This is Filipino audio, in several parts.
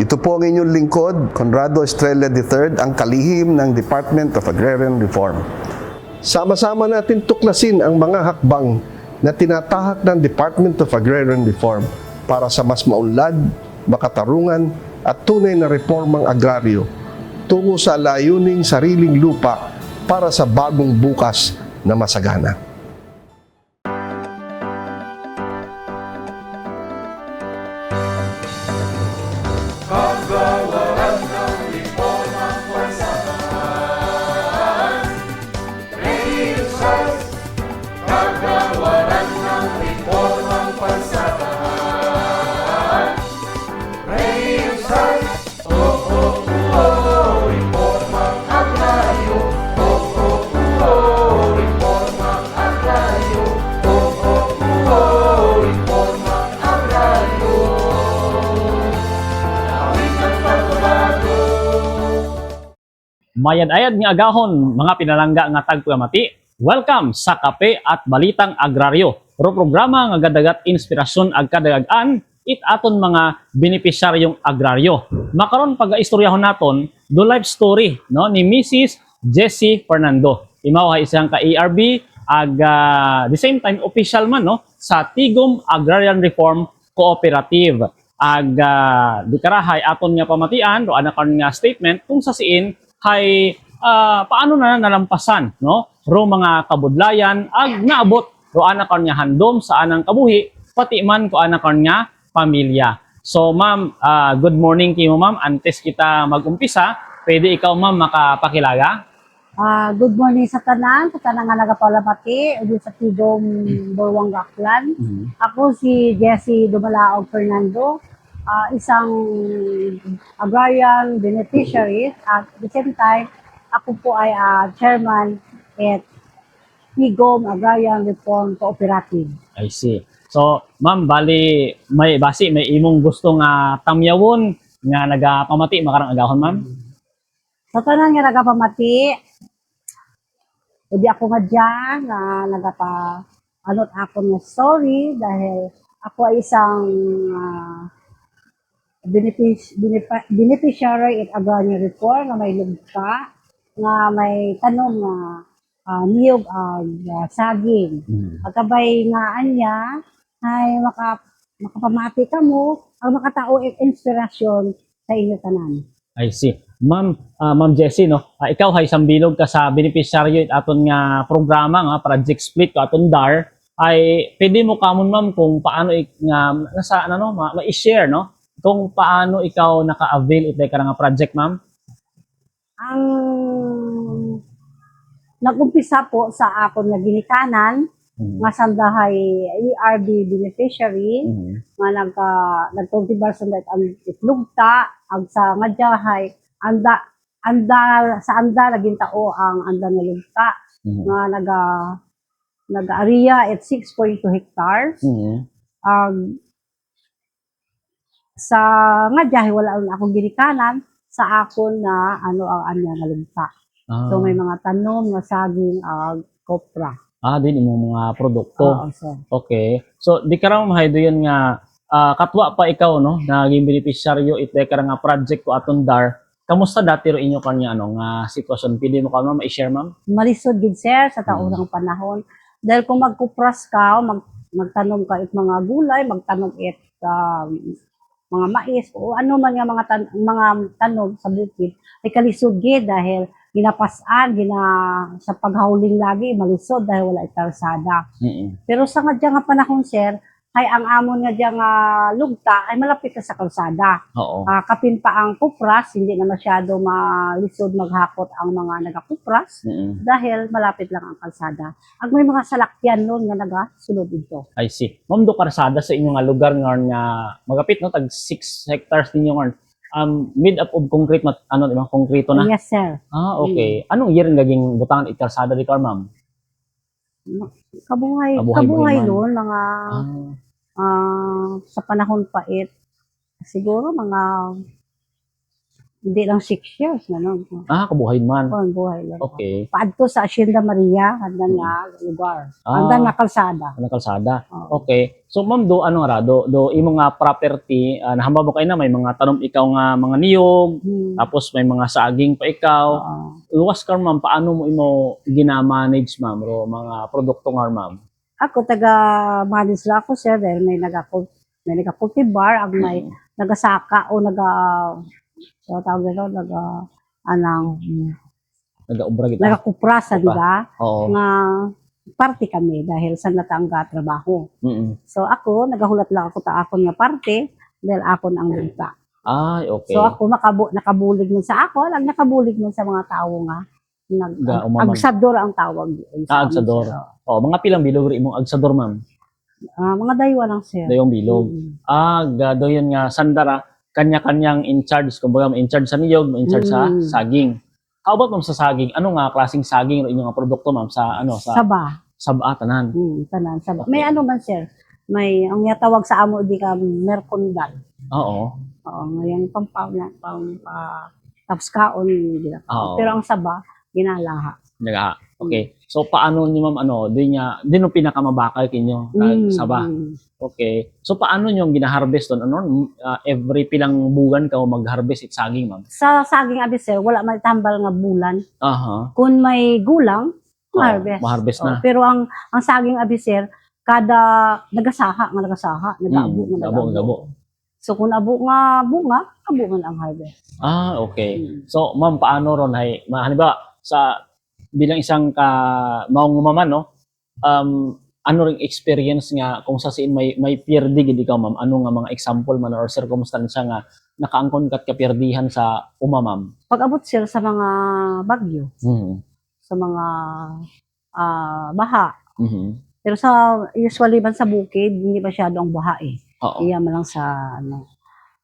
Ito po ang inyong lingkod, Conrado Estrella III, ang kalihim ng Department of Agrarian Reform. Sama-sama natin tuklasin ang mga hakbang na tinatahak ng Department of Agrarian Reform para sa mas maunlad, makatarungan at tunay na reformang agraryo tungo sa layuning sariling lupa para sa bagong bukas na masagana. Mayad-ayad nga agahon, mga pinalangga nga tagpuamati. Welcome sa Kape at Balitang Agraryo. Pro programa nga gadagat inspirasyon ag kadagagan it aton mga benepisyaryong agraryo. Makaron pag-istoryahon naton do life story no ni Mrs. Jessie Fernando. Imaw ay isang ka-ARB ag the same time official man no sa Tigom Agrarian Reform Cooperative. Ag di karahay aton nga pamatian do anak nga statement kung sa siin hay paano na nalampasan no ro mga kabudlayan ag naabot ro anak nga handom sa anang kabuhi pati man ko anak nga pamilya. So ma'am, good morning kimo ma'am. Antes kita mag-umpisa, pwede ikaw ma'am makapakilala? Good morning sa tanan nga nagapalamati ug sa Tigom Borwang Gaklan. Ako si Jessie Dumalaog Fernando, isang agrarian beneficiary at the same time ako po ay chairman at Tigom Agrarian Reform Cooperative. I see. So ma'am, bali may imong gusto nga tamyawon nga nagapamati makarang agahon ma'am? Sa tanan nga nagapamati, hindi ako nga dyan na anot ako ng story dahil ako ay isang beneficiary at agrarian reform na may lugta, nga may tanong na niyog ag saging. Pagkabay nga anya, ay makapamati ka mo, ang makatao at inspirasyon sa inyo tanan. I see. Ma'am, Ma'am Jessie no, ikaw hay sambilog ka sa beneficiaryo it aton nga programa nga project split ko aton DAR ay pwede mo kamon ma'am kung paano nga nasa ano ma-share no kung paano ikaw naka-avail ito ka nga project ma'am? Ang nag-umpisa po sa akon nga ginikanan, nga sandahay ERB beneficiary, nga nagtultibar sa ang itlugta, ag sa nga diyahay, sa anda naging tao ang anda nga lugta, nga nag-area at 6.2 hectares. Sa nga diyahay wala akong ginikanan, sa akon na ano ang anya nga lugta. So may mga tanom nga saging ag kopra. Din imong mga produkto. Oo, sir. Okay. So di ka raw mahaydo yan nga katwa pa ikaw no naging beneficiaryo ite ka nga project ko aton DAR. Kamusta dati ro inyo kanya ano nga sitwasyon? Pwede mo ka ma'am i-share ma'am? Malisod gid sir sa taunang panahon. Dahil kung magkupras ka, magtanom ka it mga gulay, magtanom it mga mais o ano man nga mga tanom sa bukid ay kalisod gid dahil ginapasan sa paghauling lagi malisod dahil wala itarsada. Pero sa nga nga panahon sir ay ang amon nga nga lugta ay malapit na sa kalsada. Kapin pa ang kupras, hindi na masyado malisod maghakot ang mga nagakupras dahil malapit lang ang kalsada. Ag may mga salakyan noon nga nagasulod dito. I see. Ma'am do karsada sa inyong nga lugar nga magapit no tag 6 hectares ninyo nga made up of concrete ano di ba konkreto na? Yes sir. Okay. Anong year naging butangan ikarsada dito ma'am? Kabuhay noon mga sa panahon pa siguro mga Hindi lang 6 years, gano'n. Kabuhay man. Kung buhay lang. Okay. Paadto sa Hacienda Maria, hanggang nga lugar. Hanggang nga kalsada. Ano kalsada? Oo. Okay. So ma'am, do ano ra do imo nga property, nahamba mo kay na may mga tanom ikaw nga mga niyog, tapos may mga saging pa ikaw. Luwas ka ma'am, paano mo imo gina-manage ma'am ro mga produkto nga ma'am? Ako taga-manage lang ako, sir, dahil may nagakultibar, ang may nagasaka o so tawag nito, Nag-obra kita. nagakuprasan Kupra. ka, Oo. nga party kami dahil sa natangga trabaho. Mm. So ako, nagahulat lang ako ta akon nga party dahil akon ang lupa. Ay, okay. So ako nakabulig nun sa ako, lang nakabulig nun sa mga tao nga Umaman. agsador ang tawag doon sa amin, Agsador. sir. Oh, mga pilang bilog ri imong agsador ma'am. Mga daywa lang, sir. Dayong bilog. Mm. Gado yun nga sandara, kanya-kanyang in charge, kumbaga in charge sa niyog, in charge sa saging. How about ma'am sa saging? Ano nga klaseng saging ro inyong mga produkto ma'am sa Saba. saba tanan? Tanan, saba. Okay. May ano man, sir. May, ang tawag sa amo, di ka merkondal. Oo. Oo, ngayon tapos kaon, Oo. pero ang saba, ginalaha. Okay. So paano niyo ma'am di no pinakamabakal kinyo saba. Okay. So paano niyo gina-harvest don? Every pilang buwan ka mag-harvest it saging ma'am? Sa saging abi, sir, wala man tambal nga bulan. Aha. Kung may gulang, ma-harvest. Ma-harvest na. Pero ang saging abi, sir, kada nagasaha, nag-abo. Gabo. So kung abo nga bunga, abo man ang harvest. Okay. So ma'am, paano ron hay halimbawa sa bilang isang maong umaman ano ring experience nga kung sa siin may pierdi gid ikaw ma'am, ano nga mga example man or circumstance nga nakaangkon kat kapierdihan sa umamam? Pag-abot, sir, sa mga bagyo, sa mga baha. Pero usually man sa bukid, hindi masyado ang baha eh. Oo. Iya man lang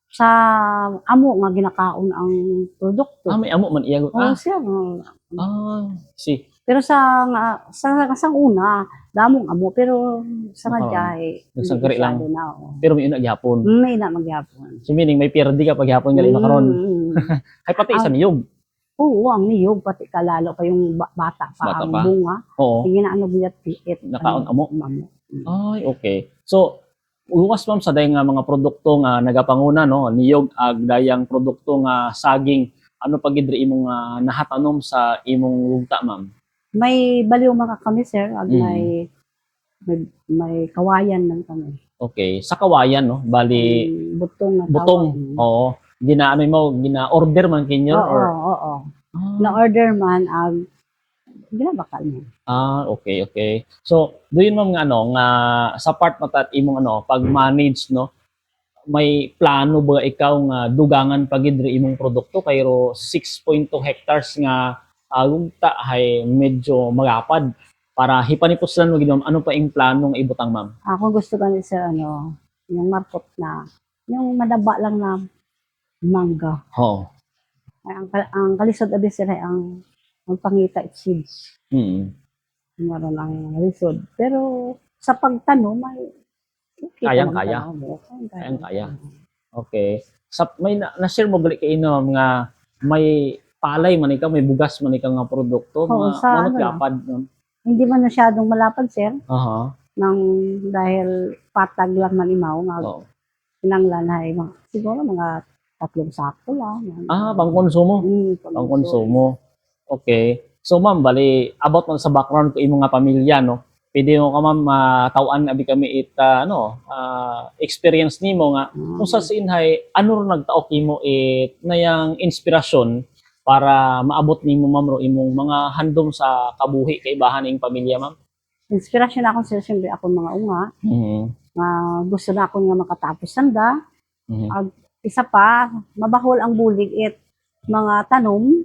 sa amo nga ginakaon ang produkto. May amo man iyagot. Sir. Si. Pero sa una, damong amo, pero sa ngadyay, nagsangkari lang. Na, Pero may ina gyapon. May na magyapon. So meaning may pierdi ka pag gyapon gali makaron. Hay pati sa niyog. Oo, ang niyog, pati kalalo pa yung bata pa, ang bunga. Oo. Tingin na ano biyat piit. Nakaon amo. Ay, okay. So, luwas ma'am sa dayang mga produkto nga nagapanguna niyog ag dayang produkto nga saging, ano pag gidri imong nahatanom sa imong lugta ma'am? May baliw mga kami, sir, ag may kawayan lang kami. Okay, sa kawayan bali butong. Oo. Gina-order man kinyo Oo. Na-order man ag ginabakal mo. Okay. So, do yun ma'am nga nga sa part matat imong pag-manage may plano ba ikaw nga dugangan pagidri imong produkto kayro 6.2 hectares nga lugta hay medyo magapad para hipanipuslan mo ginom ano pa ing plano nga ibutang ma'am? Ako gusto gani, sir, yung market na yung madaba lang na mangga. Ang kalisod abi, sir, ay ang pangita it seeds. Meron ang lisod. Pero sa pagtanom ay kayang-kaya. Okay. May na-share mo gali kay nga may palay man ikaw, may bugas man ikaw nga produkto, manot lapad. Hindi man masyadong malapad, sir. Nang dahil patag lang man imaw nga pinanglan ay siguro mga 3 sako lang. Pang-konsumo. Pang-konsumo. Okay. So ma'am, bali about man sa background ko imong nga pamilya pwede mo ka ma'am tawan abi kami experience nimo nga kung sa siinhay ano ro nagtaok imo nayang inspirasyon para maabot nimo ma'am ro imong mga handom sa kabuhi kay bahan ing pamilya ma'am? Inspirasyon ako, sir, siyempre ako mga unga. Gusto na ako nga makatapos sanda. Isa pa, mabahol ang bulig mga tanom,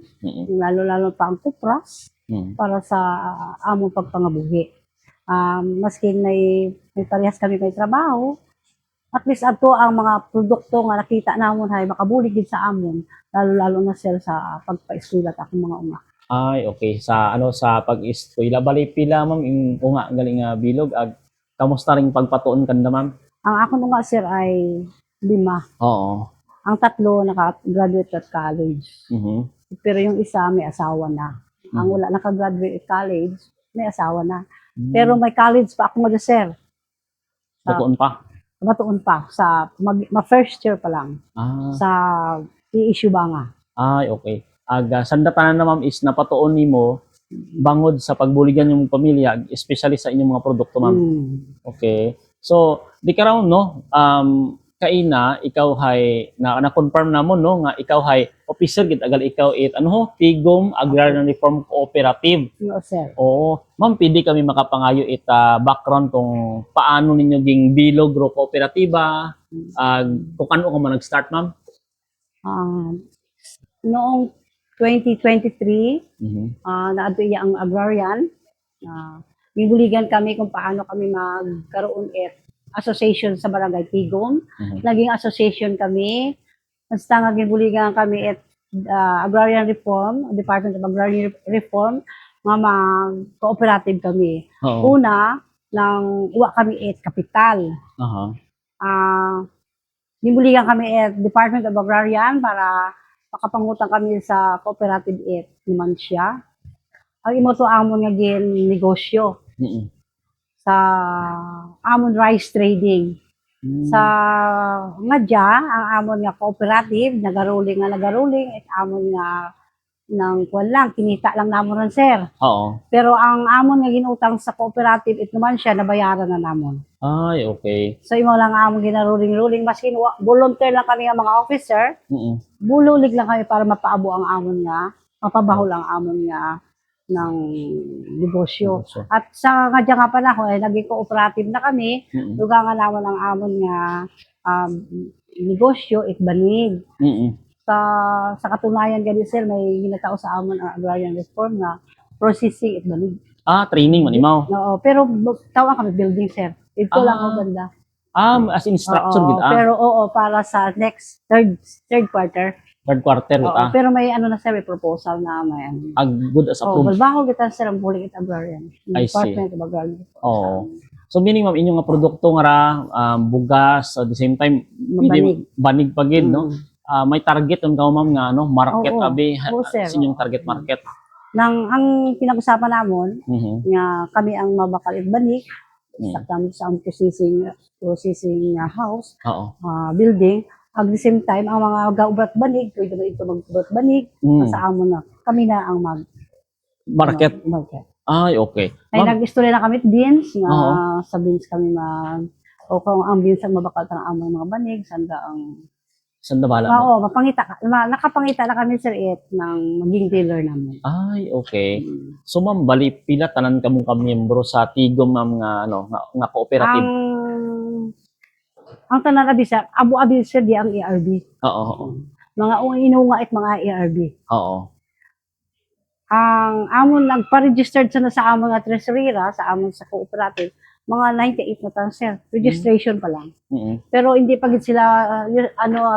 lalo-lalo pa ang kupras para sa among pagpangabuhi. Maski may parehas kami may trabaho, at least ato ang mga produkto nga nakita namon hay makabulig din sa amon, lalo-lalo na, sir, sa pagpa-eskwela akong mga unga. Ay, okay. Sa pag-eskwela, bali pila ma'am yung unga galing bilog ag kamusta ring pagpatuon kanda ma'am? Ang ako nga, sir, ay 5. Oo. Ang tatlo naka-graduate at college. Mhm. Pero yung isa may asawa na. Ang wala naka-graduate at college, may asawa na. Pero may college pa ako mag-sir. Batuon pa. Matuon pa sa first year pa lang Ah, sa i-issue ba nga. ay okay. Sanda tanan na ma'am is napatuon nimo bangod sa pagbuligan yung pamilya, especially sa inyong mga produkto ma'am. Okay. So, di ka raw no, kaina ikaw hay na-confirm namon no nga ikaw hay officer gid agal ikaw ano ho, Tigom Agrarian Reform Cooperative. No, sir. Oo. Ma'am, pwede kami makapangayo background kung paano ninyo ging bilog ro kooperatiba, kung ano ka man nag-start ma'am. Noong 2023, Mhm. naadto iya ang agrarian. Gibuligan kami kung paano kami magkaroon association sa Barangay Tigom. Mhm. Naging association kami. Basta nga gibuligan kami agrarian reform, Department of Agrarian Reform, nga mag-cooperative kami. Oo. Una, nang uwa kami kapital. Aha. Gibuligan kami Department of Agrarian para makapangutang kami sa cooperative naman siya. Ang imo to amon nga gin negosyo Mhm. sa amon rice trading. Sa nga ang amon nga cooperative nagaruling at amon nga nang kuwan lang kinita lang namon ron sir. Oo. Pero ang amon nga ginutang sa cooperative naman siya nabayaran na namon. Ay, okay. So imo lang amon ginaruling maskin volunteer lang kami nga mga officer. Mhm. Bululig lang kami para mapaabo ang amon nga, mapabahol ang amon nga ng negosyo. At sa nga dyan nga panahon, naging cooperative na kami, Mhm. dugangan naman ang amon nga negosyo, banig. Mhm. Sa katunayan gani sir, may ginatao sa amon ang agrarian reform nga processing banig. Training man imaw. Oo, pero tawa kami building sir. Ito lang ang banda. As in structure Oo, gid pero para sa next third quarter. third quarter gid Oo, pero may ano na sir, may proposal na may ano. good as approved. Balbaho kita sir ang buling agrarian. I see. Department of Agrarian. Oo. So meaning ma'am inyong nga produkto nga ra bugas at the same time Mabanig. banig pa gid no. May target ka ma'am nga ano market Oo. abi Oo, sir. sa inyong target market. Ang pinag-usapan namon Mhm. nga kami ang mabakal banig sa ang processing house, Oo. building. At the same time, ang mga gaubrat banig, pwede na ito mag-ubrat banig, sa amon na. Kami na ang Market. market. Ay, okay. Ay, Ma'am, nag-istorya na kami beans, nga Oo. sa beans kami o kung ang beans ang mabakal ng among mga banig, sanda ang saan na bala? oo, nakapangita na kami sir ng maging dealer namin. Ay, okay. So ma'am, bali pila tanan kamong kamiyembro sa Tigom ma'am nga ano nga cooperative. Ang tanan abi sir, abo-abi sir di ang ARB. Oo, oo. Mga inunga mga ARB. Oo. Ang amon nagpa-registered sa amon nga treasurera, sa amon sa cooperative, mga 98 na tan sir. Registration pa lang. Mhm. Pero hindi pa gid sila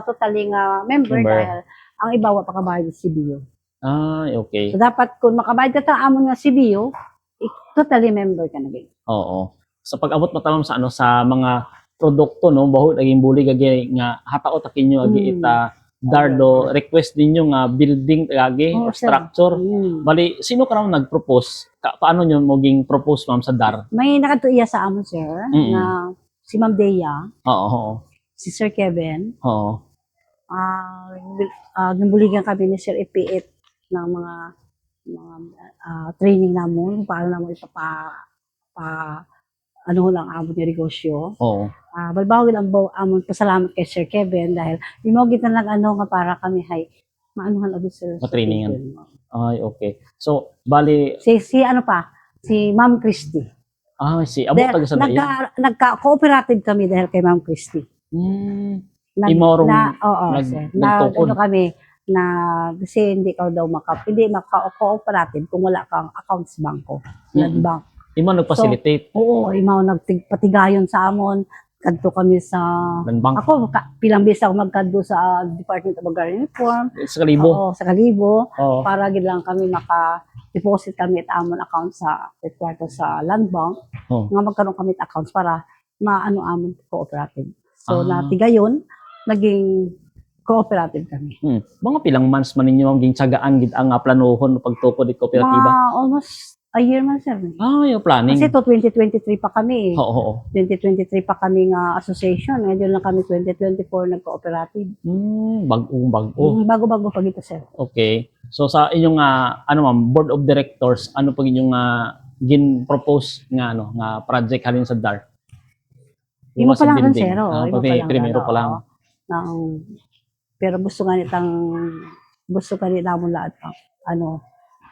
totally nga member Member. dahil ang iba wa pa kabayad sa CBO. Ay, okay. So dapat kung makabayad ka ta amon nga CBO, totally member ka na gid. Oo. Sa pag-abot mo tamam sa sa mga produkto no, baho naging bulig agi nga hataot akinyo agi ita dardo request ninyo nga building agi Oo, sir. structure. Bali sino ka raw nag-propose? Paano nyo moging propose ma'am sa DAR? May nakatuya sa amon sir na si Ma'am Dea, Oo, oo. si Sir Kevin, Oo. nabuligan kami ni Sir Ipiit ng mga training namon kung paano namon ano lang amon yung negosyo. Oo. Balbawin ang amon pasalamat kay Sir Kevin dahil imogit na lang nga para kami maanuhan abi sir. Ma-trainingan. Ay, okay. So, bali Si Ma'am Christy. si abot taga sa daya. Nagka-cooperative kami dahil kay Ma'am Christy. Imorong Sir. nagtukod. Kami kasi hindi maka-cooperative kung wala kang accounts bangko. Bank. Imo nag-facilitate Oo, imaw nagpatigayon sa amon. Kadto kami sa ng bank ako pilang beses ako magkadto sa Department of Agrarian Reform. sa Kalibo. Oo, sa Kalibo. Oo. Para gid lang kami maka-deposit kami at amon account sa headquarters sa Land Bank. Oo. Nga magkaroon kami accounts para maano amon cooperative. So natigayon naging cooperative kami. Mga pilang months man ninyo ang gintsagaan gid ang planuhon pagtukod it Mga kooperatiba? almost a year man, sir. Yung planning. Kasi to 2023 pa kami. Oo. 2023 pa kami nga association. Ngayon lang kami 2024 nag-cooperative. Bago. Bago-bago pa gito, sir. Okay. So sa inyong ma'am, board of directors, ano pag inyong gin-propose nga nga project halin sa DAR? Imo pa Sa lang, building. sir. Imo pa lang. Primero pa lang. Pero gusto nga nita mo lahat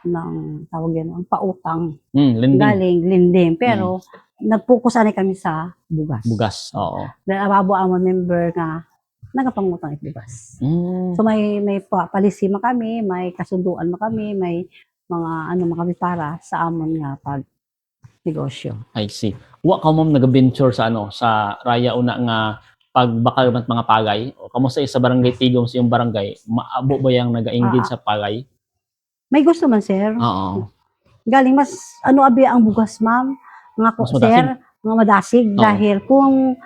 ng tawag yan, ang pautang. Lending. Galing, linding. Pero, nag-focus kami sa bugas. Bugas. Oo. Dahil ababo ang mga member nga, nagapangutang bugas. So, may policy man kami, may kasunduan man kami, may mga man kami para sa amon nga pag negosyo. I see. Wa ka ma'am nag-venture sa sa raya una nga pagbakal mat mga pagay o kamusta sa barangay Tigom sa iyong barangay maabo ba yang naga-engage sa pagay? May gusto man, sir. Oo. Galing mas abi ang bugas, ma'am. Mga Mas sir, mga madasig. Dahil kung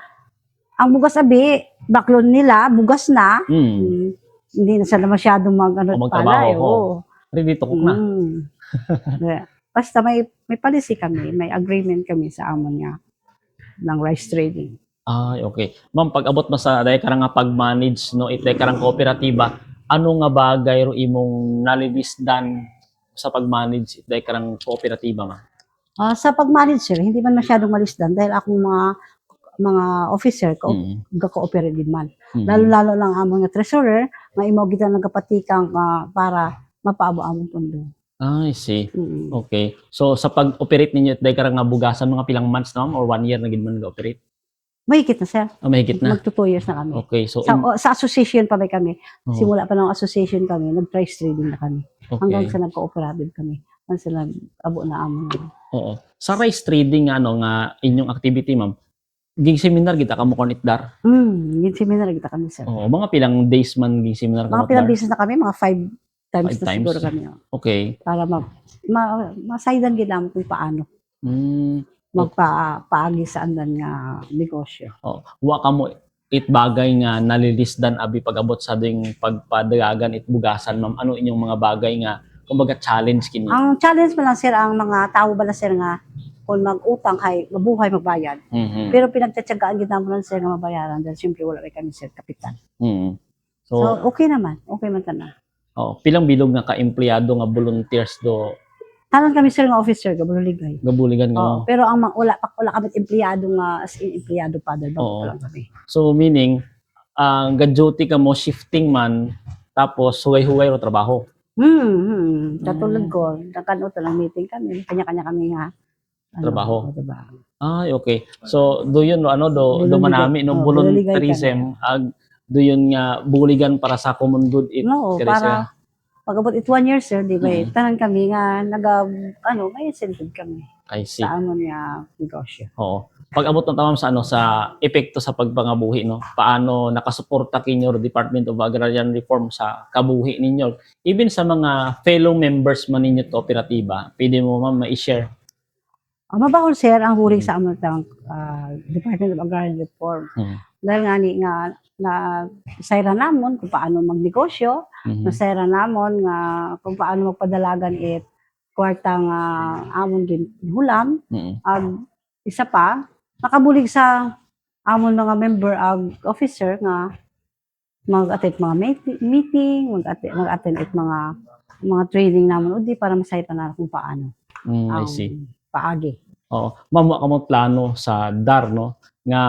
ang bugas abi, baklon nila, bugas na, hindi na sila masyadong palay. Ready to cook na. Basta may policy kami, may agreement kami sa amon nga ng rice trading. Okay. Ma'am, pag abot mo sa dahil karang nga pag-manage itay karang kooperatiba, ano nga bagay ro imong nalilisdan sa pag-manage itay karang kooperatiba, ma'am? Sa pag-manage, sir, hindi man masyadong malisdan dahil akong mga officer ga-cooperate din man. Lalo-lalo lang among nga treasurer, nga imo kita nagapatikang para mapaabo among pondo. I see. Okay. So sa pag-operate ninyo itay karang nga bugasan mga pilang months na or 1 year na gid man ga-operate? Mahigit na, sir. Mahigit na. Magto 2 years na kami. Okay. So sa association pa kami. Simula pa ng association kami, nag-price trading na kami. Okay. Hanggang sa nag-cooperative kami. Hanggang sa nag-abo na amon. Oo. Sa rice trading nga inyong activity, ma'am, ging seminar kita kamo kon itdar. Yung seminar kita kami, sir. Oo, mga pilang days man ging seminar Mga pilang business na kami, mga 5 times na siguro kami. Okay. Para masaydan gid namin kung paano magpaagi sa andan nga negosyo. Wa ka mo bagay nga nalilisdan abi pag-abot sa ding pagpadagan bugasan, ma'am. Ano inyong mga bagay nga kumbaga challenge kini? Ang challenge mo lang, sir, ang mga tao bala, sir, nga kung mag-utang hay mabuhay magbayad. Pero pinagtatyagaan gid namon lang, sir, nga mabayaran dahil siyempre wala rin kami, sir, kapital. So okay naman. Okay man tanan. Pilang bilog nga ka-empleyado nga volunteers do Tanan kami, sir, nga officer, gabuligay. gabuligan nga. Pero ang wala kami empleyado nga as in empleyado pa dahil bago pa lang kami. So meaning ga-duty ka mo shifting man tapos huway-huway ro trabaho. Katulad ko, nakano lang meeting kami, kanya-kanya kami nga Trabaho. trabaho. Okay. So do yun do manami no volunteerism do yun nga buligan para sa common good Para pag-abot 1 year, sir, di ba, tanan kami nga may incentive kami. I see. Sa amon nga negosyo. Pag-abot ng tamam sa epekto sa pagpangabuhi, paano nakasuporta kinyo Department of Agrarian Reform sa kabuhi ninyo, even sa mga fellow members man ninyo kooperatiba, pwede mo ma'am ma-share? Mabahol, sir, ang huring sa amon Department of Agrarian Reform. Dahil nga na sayra namon kung paano magnegosyo, nasayra namon nga kung paano magpadalagan kwarta nga amon ginhulam. Isa pa, nakabulig sa amon mga member officer nga mag-attend mga meeting, mag-attend mga training namon udi para masayra na kung paano. I see. Paagi. Ma'am, wa ka mo plano sa DAR nga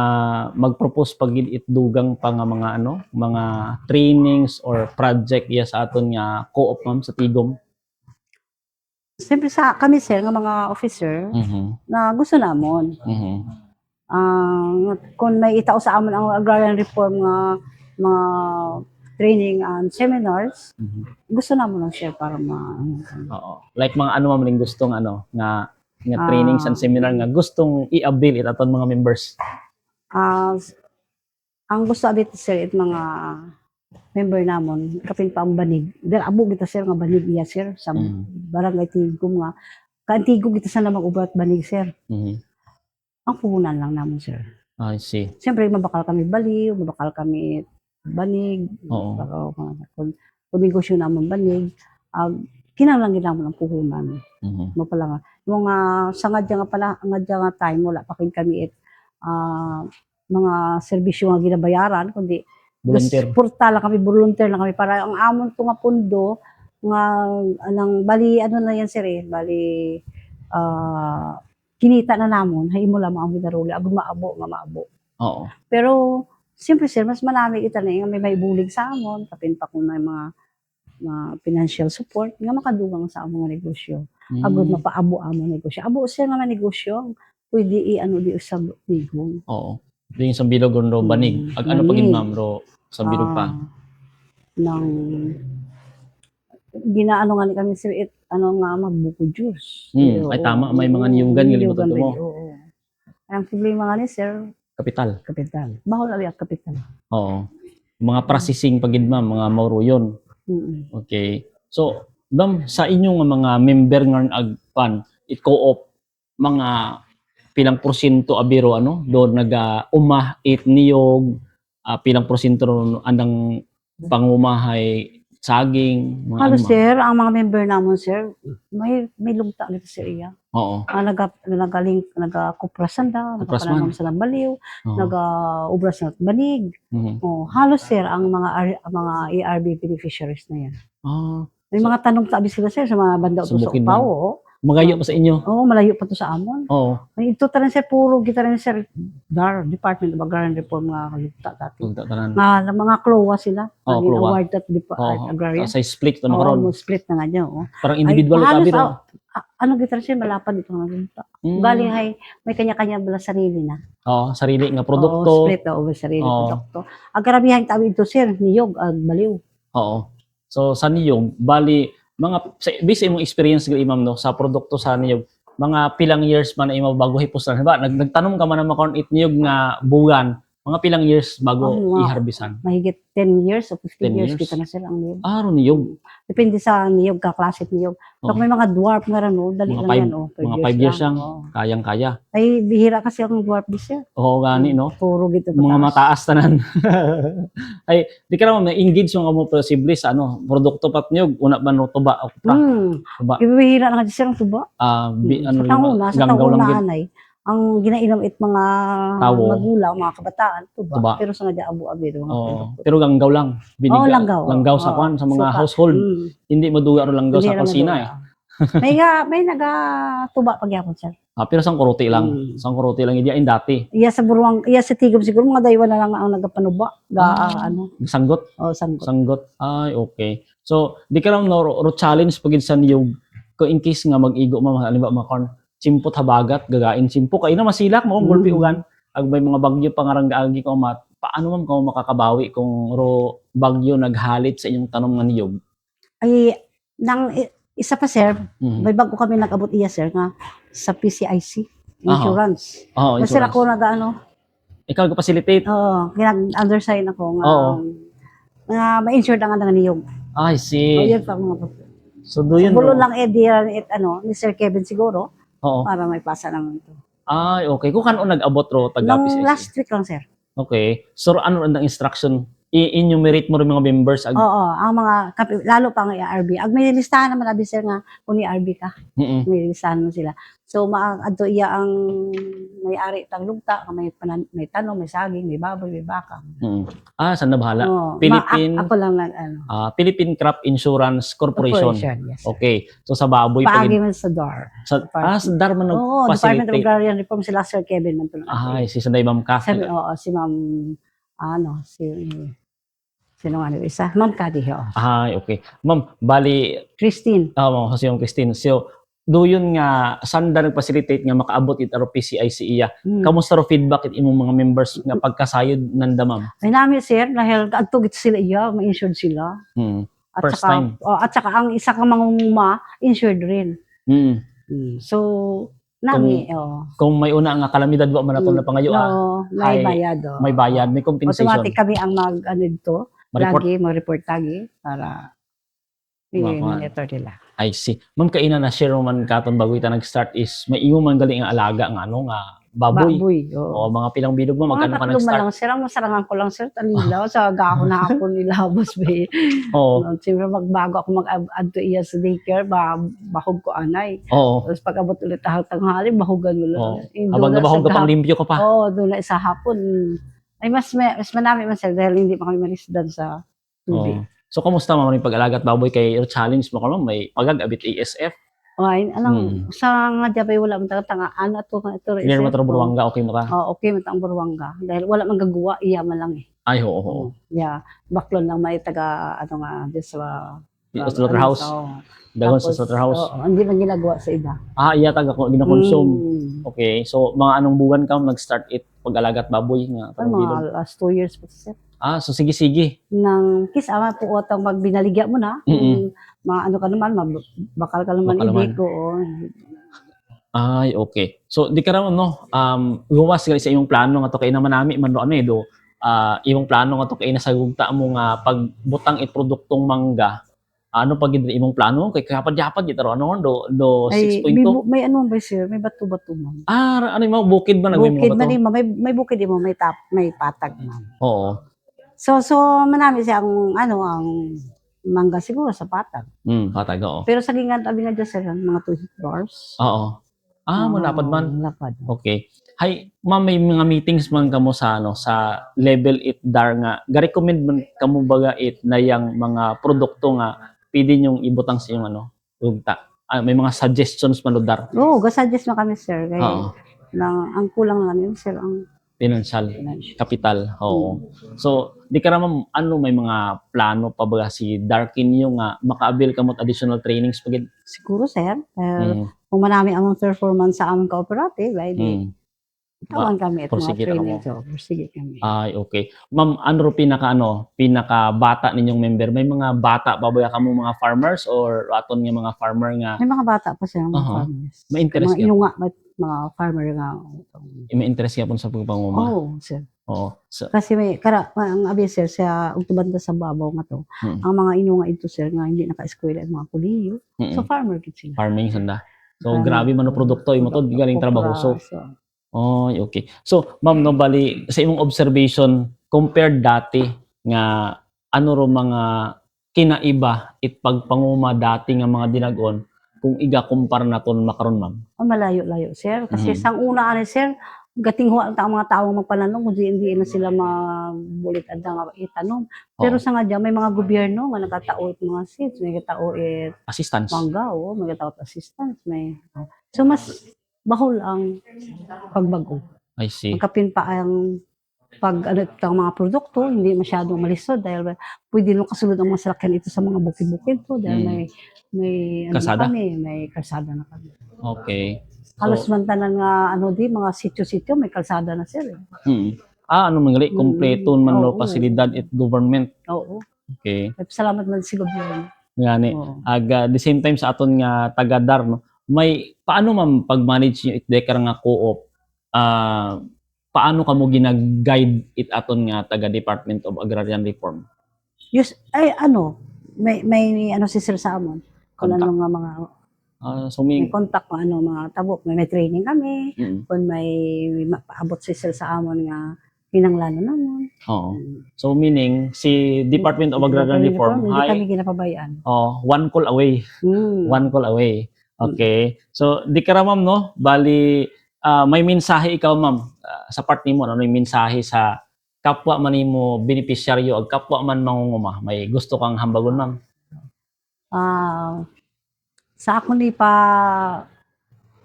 mag-propose pag itdugang pa nga mga trainings or project sa aton nga co-op, ma'am, sa Tigom? Siyempre kami, sir, nga mga officer na gusto namon. Kung may itao sa amon ang agrarian reform nga mga training and seminars, gusto namon lang, sir, para like mga ma'am ring gustong nga trainings and seminar nga gustong i-avail aton mga members. Ang gusto abit, sir, mga member namon kapin pa ang banig. Dahil abo kita, sir, nga banig iya, sir, sa barangay Tigom nga. Kaantigom kita sa namang ubat banig, sir. Ang puhunan lang namon, sir. I see. Siyempre, mabakal kami baliw, mabakal kami banig, Oo. kung negosyo naman banig, kinahanglan gid namon ang puhunan. Mhm. Mo pala nga mga sa ngadya nga time wala pa kay kami mga serbisyo nga ginabayaran kundi Volunteer. purta lang kami, volunteer lang kami para ang amon ko nga pundo nga anang bali ano na yan sir bali kinita na namon hay mo lamang ang ginaruli agud maabo nga maabo. Oo. Pero siyempre sir mas manami kita na nga may bulig sa amon kapin pa kung may mga financial support nga makadugang sa among nga negosyo. Agud mapaabo among negosyo. Abo siya nga negosyo pwede i-ano di usab tigong. Oo. Ding sa bilog ro banig. Ag ano pagin Banig. ma'am ro sa bilog pa. Nang ginaano nga ni kami sir ano nga magbuko juice. Ay tama, may mga niyugan nga limutan mo. Oo. Ang problema nga ni sir, Kapital. kapital. Bahol ali ang kapital. Oo. Mga processing pagid ma'am, mga mauro yun. Okay. So, ma'am, sa inyong mga member nga agpan, it co-op mga pilang porsyento abiro ano, doon umah it niyog, pilang porsyento ron andang pangumahay saging, mga Halos ano, ma'am? sir, ang mga member namon sir, may lugta dito sa iya. Oo. Nagakuprasan da, Kupras man. nagapananom sa ng baliw, Oo. nagaubras na banig. Mhm. Halos sir ang mga ARB beneficiaries na yan. May So, mga tanong tabi sila sir sa mga banda sa uto sa bukid Upaw. man. Magayo pa sa inyo. Oo, malayo pa to sa amon. Oo. May ito tanan sir, puro kita rin sir, Department of Agrarian Reform mga kalugta dati. Tanan. Mga klowa sila. Oo, Naging klowa. award at Oo. agrarian. Sa split na Oo, karon. split na nga niya. Oh. Parang individual Ay, tabi halos, ro. ano kita rin siya, malapad ito nga kalugta. Galing ay, may kanya-kanya bala sarili na. Oo, sarili nga Oo, produkto. split na over sarili Oo. produkto. Ang karamihan tawid ito sir, niyog, baliw. Oo. So sa niyog, bali based imong experience gali ma'am no sa produkto sa niyog, mga pilang years man na imo bago hipos na ba nagtanom ka man na makon it niyog nga bugan, mga pilang years bago i-harvestan. Mahigit 10 years o 10 15 years years? kita na sir ang niyog. Ron niyog. Depende sa niyog, kaklase niyog. Pag may mga dwarf nga rin, dali Mga lang five- yan. Mga 5 years lang, Oo. kayang-kaya. Ay, bihira kasi ang dwarf this year. Oo gani no. Puro gito Mga mataas tanan. Ay, di ka naman engage yung amo posible sa produkto pat niyog una ba no tuba o pra. Tuba. Bihira na kasi sir ang tuba. Ano Sa ganggaw taon lang na gid. anay, ang ginainom it mga Tawo. magulang, mga kabataan, tuba. Tuba. Pero sa nga abu-abiro. Oo. Pero ganggaw lang. Oo, langgaw. Langgaw sa kwan sa mga Suka. household. Hindi maduga ro langgaw Hindi sa naman kusina eh. may naga-tuba pagyapon sir. Pero sang kuruti lang. Sang kuruti lang idi dati. Iya sa tigom siguro mga daywa na lang ang nagapanuba. Sanggot. Sanggot. Sanggot. Ay, okay. So, di ka lang ro challenge pagid sa niyog ko in case nga mag-igo halimbawa makon simpot habagat gagain simpo kay na masilak mo gulpi ugan ag may mga bagyo pangarang gaagi ko paano man ko makakabawi kung ro bagyo naghalit sa inyong tanom nga niyog? Ay isa pa sir, Mhm. may bago kami nag-abot iya sir nga sa PCIC insurance. Oo, Kasi insurance. ako Ikaw nag-facilitate. kinag-undersign ako nga Oo. nga ma-insured ang nga niyog. I see. Yun pa mga So, do yun, bulo no? lang ni Sir Kevin siguro Oo. para may pasa naman ito. Ay, okay. Kung kano nag-abot ro taga Nung PCC? last week lang sir. Okay. So, ano ang instruction? I-enumerate mo rin mga members. Oo, ang mga lalo pa ang ARB. Ag may listahan naman abi sir nga kung ni ARB ka. Mm-mm. May listahan mo sila. So adto iya ang may-ari tang lugta, may tanong, may saging, may baboy, may baka. Mm. Saan na bahala? Oo, Philippine- ako lang Philippine Crop Insurance Corporation. yes. Okay. So, sa baboy Paagi pagid. man sa DAR. Sa Darman Oo, Department of nag-facilitate. Agrarian Reform sila Sir Kevin man tulad. Ay, si Sanday Ma'am Kath. Si Ma'am sino nga nito isa? Ma'am Kadi. Ay, okay. Ma'am, bali, Christine. Ma'am, kasi yung Christine. So, do yun nga, saan da nag-facilitate nga makaabot it aro PCIC iya. Kamusta ro feedback it imong mga members nga pagkasayod nanda, ma'am? Ay namin sir, dahil adtog sila iya, ma-insured sila. At First saka, time. at saka ang isa ka mangunguma, insured rin. So, nami, Kung may una nga kalamidad wa man ato na pangayo, may ay, bayad. may bayad, may compensation. Automatic kami ang dito, Ma-report. lagi, mag-report lagi, para i-monitor nila. I see. Ma'am, kaina na share man katon bago ita nag-start is may imo man galing nga alaga nga baboy. Oo. O mga pilang bilog mo, magkano ka Mga tatlo man nag-start? lang sir, ang masarangan ko lang sir, tanilaw sa gahon na hapon nilabas be. Oo. Siyempre magbago ako mag-add to iya sa daycare, bahog ko anay. Oo. Tapos pag abot ulit ang tanghali, bahugan mo lang. Oo. Habang nabahog ka pang limpyo ka pa. Oo, doon na sa hapon. Ay mas manami man sir dahil hindi pa kami marisdan sa tubig. Oo. So, kamusta mo yung pag-alaga at baboy kay challenge mo ka naman? May pagag-abit ASF? Ay, anong, sa nga jabay wala man tanga ano to ito Clear mo ito Buruanga, okay mo ka? Oh, okay man ang Buruanga dahil wala man gagawa iya man lang eh. Ay, oo. Yeah, baklon lang may taga ano nga di sa Slaughterhouse? Dagon sa slaughterhouse? Oo, hindi man ginagawa sa iba. Iya, gina-consume. Mm. Okay. So, mga anong buwan ka nag-start pag-alaga at baboy nga? Ay, mga last 2 years po sir. So sige. Nang kisama po otang magbinaligya mo na. Mga ano ka naman, bakal ka naman Bakal naman. ibig ko. Ay, okay. So, di ka naman, no, gumawas ka sa iyong plano nga to kay naman nami man do ano do, iyong plano nga to kay nasagugta mo nga pagbutang it produktong mangga. Ano pag imong plano kay kapad-yapad gid ano do Ay, 6.2. may ano ba sir? May bato-bato man. Ano mo bukid ba nagway Bukid mo ba man to? may bukid mo, may patag man. Oo. So manami siya ang mangga siguro sa patag. Patag oo. Pero sa gingan abi nga dyan sir, mga 2 hectares. Oo. Malapad man. Lapad. Okay. Hay, ma'am, may mga meetings man kamo sa sa level it dar nga. Ga-recommend man kamo baga it na yang mga produkto nga pwede nyong ibutang sa iyong ugta. May mga suggestions man dar. Oo, ga-suggest na kami sir. Kaya Oo. ang kulang namin sir ang Financial capital. Oo. So, di ka naman may mga plano pa ba si Darkin yung maka-avail ka mo additional trainings pagid? siguro sir. Kung manami ang performance sa aming cooperative, ay di tawan kami at mga Prosigit training. ako. So, sige kami. Ay, okay. Ma'am, ano ro pinaka bata ninyong member? May mga bata pa ba kamo mga farmers or aton nga mga farmer nga May mga bata pa sila, mga Aha. farmers. May interest Mga ka? inunga, mga farmer nga. may interest ka po sa pagpanguma? Oo, sir. Oo. So, Kasi ang abi sir, sa ugtubanda sa babaw nga to, ang mga inunga ito sir, nga hindi naka-eskwela ang mga kuliyo. So, farmer gid sila. farming sanda. So, grabe man no produkto imo to, galing trabaho. So, okay. So, ma'am, no, bali, sa imong observation, compared dati nga, ano ro mga kinaiba it pagpanguma dati nga mga dinagon, kung iga-compare naton makaron, ma'am? Malayo-layo sir. Kasi sang una ani sir, gatinghuan ang mga tao magpananom, hindi na sila mabulit at nga itanong. Pero sa nga dyan, may mga gobyerno nga nagkatao it mga seeds, may katao it Assistance. mangga, may katao it assistance, so mas bahol ang pagbago. I see. Magkapin pa ang ang mga produkto, hindi masyadong malisod dahil pwede nung kasunod ang mga salakyan ito sa mga bukid-bukid po dahil may Kalsada? may kalsada na kami. Okay. Halos man tanan nga mga sitio-sitio may kalsada na sir. Ano mangali, kompleto man no Oo. pasilidad at government. Oo. Okay. Salamat man sa gobyerno. Ngani. Oo. The same time sa aton nga taga-dar no. May paano man pag-manage niyo it dekar nga co-op? Paano kamo ginag-guide it aton nga taga Department of Agrarian Reform? May si sir sa amon. Kung Contact. ano nga mga may contact nga mga tabok, may training kami, kung may paabot si sir sa amon nga kinanglan namon. Oo. So meaning si Department of Agrarian Reform hindi kami ginapabayaan. one call away. One call away. Okay. So di ka ra, ma'am, no? Bali may mensahe ikaw, ma'am, sa part nimo, ano yung mensahe sa kapwa man nimo beneficiaryo ag kapwa man mangunguma? May gusto kang hambagon, ma'am? Sa akon ni pa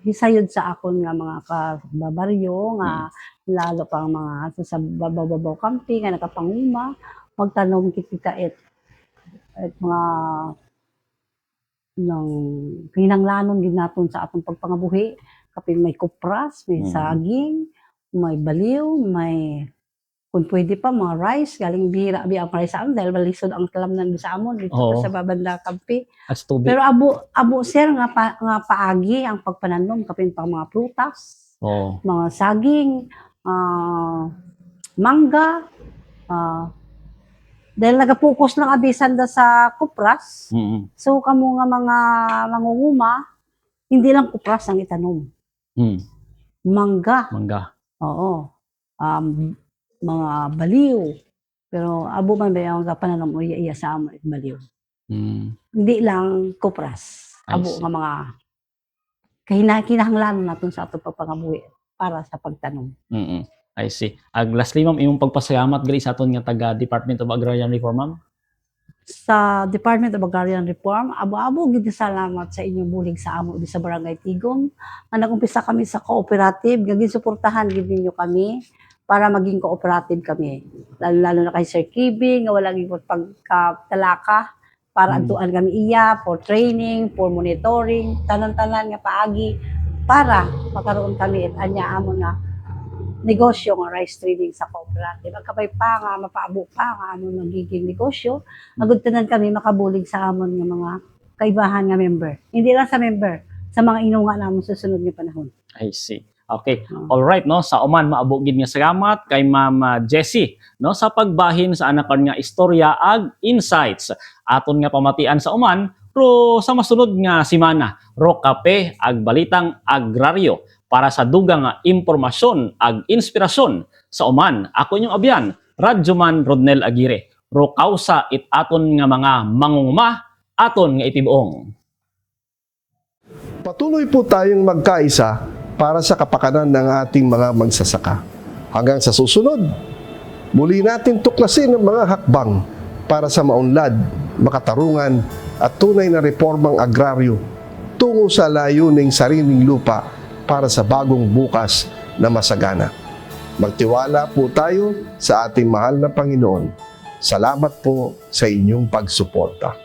hisayod sa akon nga mga kababaryo nga lalo pang mga sa babaw camping nga nakapanguma magtanom kita et mga ng kinanglanon gid naton sa atong pagpangabuhi kapin may kupras, may saging, may baliw, may kung pwede pa mga rice galing bira ang rice am dahil balisod ang talamnan sa amon dito sa babanda kampi. At tubig. Pero abo sir nga paagi ang pagpananom kapin pang mga prutas, mga saging, mangga, dahil nagapokus lang abisan da sa kupras. So kamo nga mga mangunguma, hindi lang kupras ang itanom. mangga, Mangga. oo, mga baliw. Pero abo man ba yung pananong mo iya sa amo baliw. Mm. Hindi lang kupras. I Abo see. nga mga kinahanglan naton sa ato pagpangabuhi para sa pagtanom. Mm. I see. Lastly, ma'am, imong pagpasalamat gali sa aton nga taga Department of Agrarian Reform, ma'am. Sa Department of Agrarian Reform, abo-abo gid salamat sa inyong bulig sa amo di sa Barangay Tigom. Nga nagumpisa kami sa cooperative, nga ginsuportahan gid ninyo kami para maging cooperative kami. Lalo na kay Sir Kibi, nga wala gid pagkatalaka para adtuan kami iya for training, for monitoring, tanan-tanan nga paagi para makaroon kami at anya amo nga negosyo nga rice trading sa cooperative. Magkabay pa nga, mapaabo pa nga ano nagiging negosyo. Magudtanan kami makabulig sa amon nga mga kaibahan nga member. Hindi lang sa member, sa mga inunga namon susunod nga panahon. I see. Okay. All right, no. Sa Oman maabo gid nga salamat kay Ma'am Jessie, no, sa pagbahin sa anakon nga istorya ag insights aton nga pamatian sa Oman pro sa masunod nga semana ro kape ag balitang agraryo para sa dugang nga impormasyon ag inspirasyon sa Oman. Ako inyong abyan, Radyoman Rodnel Aguirre. Ro kausa it aton nga mga mangunguma aton nga itibuong. Patuloy po tayong magkaisa para sa kapakanan ng ating mga magsasaka. Hanggang sa susunod, muli natin tuklasin ang mga hakbang para sa maunlad, makatarungan at tunay na reformang agraryo tungo sa layuning sariling lupa para sa bagong bukas na masagana. Magtiwala po tayo sa ating mahal na Panginoon. Salamat po sa inyong pagsuporta.